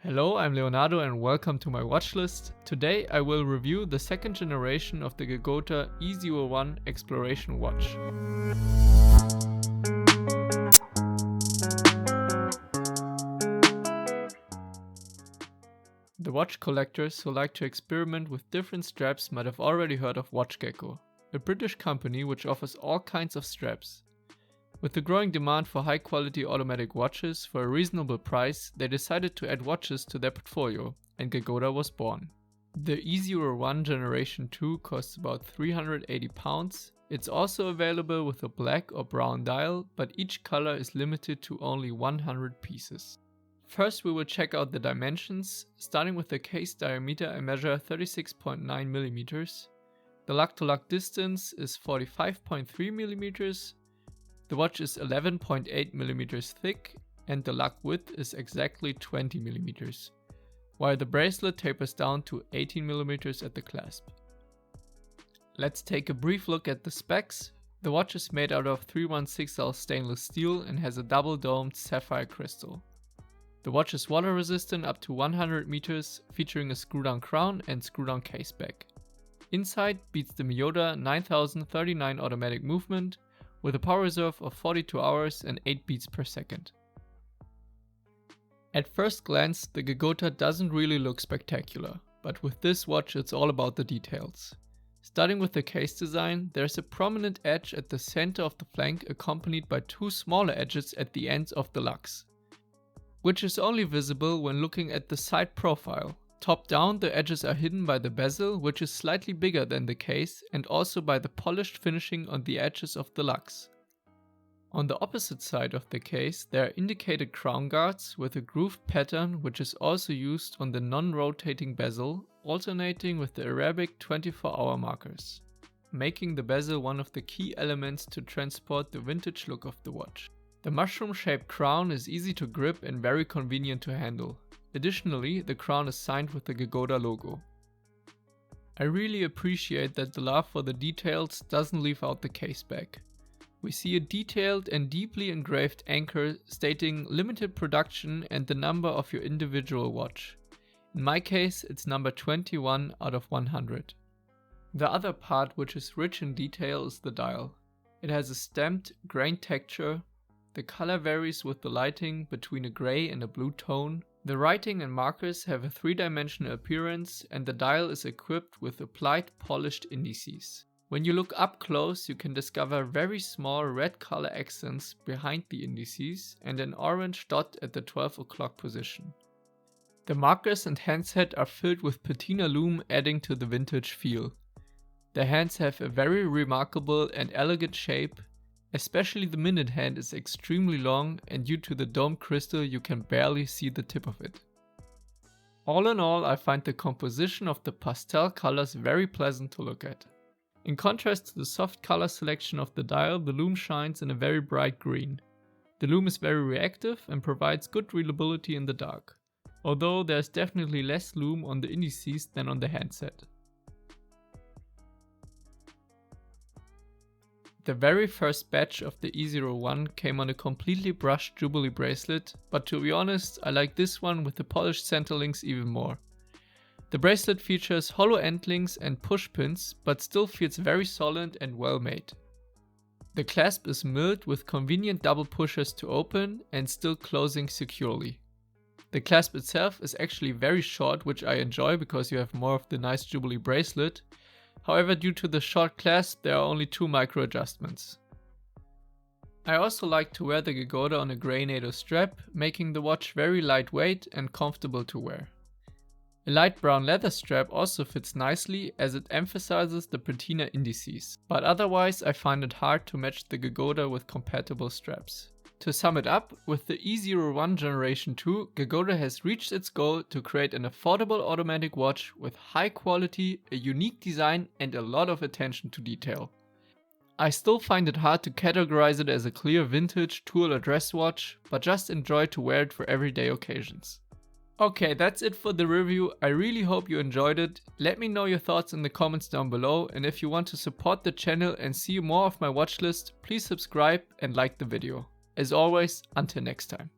Hello, I'm Leonardo and welcome to my watchlist. Today I will review the second generation of the Geckota E-01 Exploration watch. The watch collectors who like to experiment with different straps might have already heard of Watchgecko, a British company which offers all kinds of straps. With the growing demand for high-quality automatic watches for a reasonable price, they decided to add watches to their portfolio, and Geckota was born. The E-01 Generation 2 costs about £380. It's also available with a black or brown dial, but each color is limited to only 100 pieces. First we will check out the dimensions. Starting with the case diameter, I measure 36.9 mm. The lug-to-lug distance is 45.3 mm. The watch is 11.8 mm thick and the lug width is exactly 20 mm, while the bracelet tapers down to 18 mm at the clasp. Let's take a brief look at the specs. The watch is made out of 316L stainless steel and has a double domed sapphire crystal. The watch is water resistant up to 100 meters, featuring a screw down crown and screw down case back. Inside beats the Miyota 9039 automatic movement, with a power reserve of 42 hours and 8 beats per second. At first glance, the Geckota doesn't really look spectacular, but with this watch it's all about the details. Starting with the case design, there's a prominent edge at the center of the flank accompanied by two smaller edges at the ends of the lugs, which is only visible when looking at the side profile. Top down, the edges are hidden by the bezel, which is slightly bigger than the case, and also by the polished finishing on the edges of the lugs. On the opposite side of the case, there are indicated crown guards with a grooved pattern, which is also used on the non-rotating bezel, alternating with the Arabic 24-hour markers, making the bezel one of the key elements to transport the vintage look of the watch. The mushroom-shaped crown is easy to grip and very convenient to handle. Additionally, the crown is signed with the Geckota logo. I really appreciate that the love for the details doesn't leave out the case back. We see a detailed and deeply engraved anchor stating limited production and the number of your individual watch. In my case, it's number 21 out of 100. The other part, which is rich in detail, is the dial. It has a stamped grain texture. The color varies with the lighting between a gray and a blue tone. The writing and markers have a three-dimensional appearance and the dial is equipped with applied polished indices. When you look up close, you can discover very small red color accents behind the indices and an orange dot at the 12 o'clock position. The markers and handset are filled with patina lume, adding to the vintage feel. The hands have a very remarkable and elegant shape. Especially the minute hand is extremely long, and due to the domed crystal you can barely see the tip of it. All in all, I find the composition of the pastel colors very pleasant to look at. In contrast to the soft color selection of the dial, the lume shines in a very bright green. The lume is very reactive and provides good readability in the dark, although there's definitely less lume on the indices than on the handset. The very first batch of the E-01 came on a completely brushed Jubilee bracelet, but to be honest, I like this one with the polished center links even more. The bracelet features hollow end links and push pins, but still feels very solid and well made. The clasp is milled with convenient double pushers to open and still closing securely. The clasp itself is actually very short, which I enjoy because you have more of the nice Jubilee bracelet. However, due to the short clasp, there are only two micro adjustments. I also like to wear the Geckota on a grey NATO strap, making the watch very lightweight and comfortable to wear. A light brown leather strap also fits nicely as it emphasizes the patina indices, but otherwise I find it hard to match the Geckota with compatible straps. To sum it up, with the E-01 Generation 2, Geckota has reached its goal to create an affordable automatic watch with high quality, a unique design and a lot of attention to detail. I still find it hard to categorize it as a clear vintage tool or dress watch, but just enjoy to wear it for everyday occasions. Okay, that's it for the review. I really hope you enjoyed it. Let me know your thoughts in the comments down below, and if you want to support the channel and see more of my watch list, please subscribe and like the video. As always, until next time.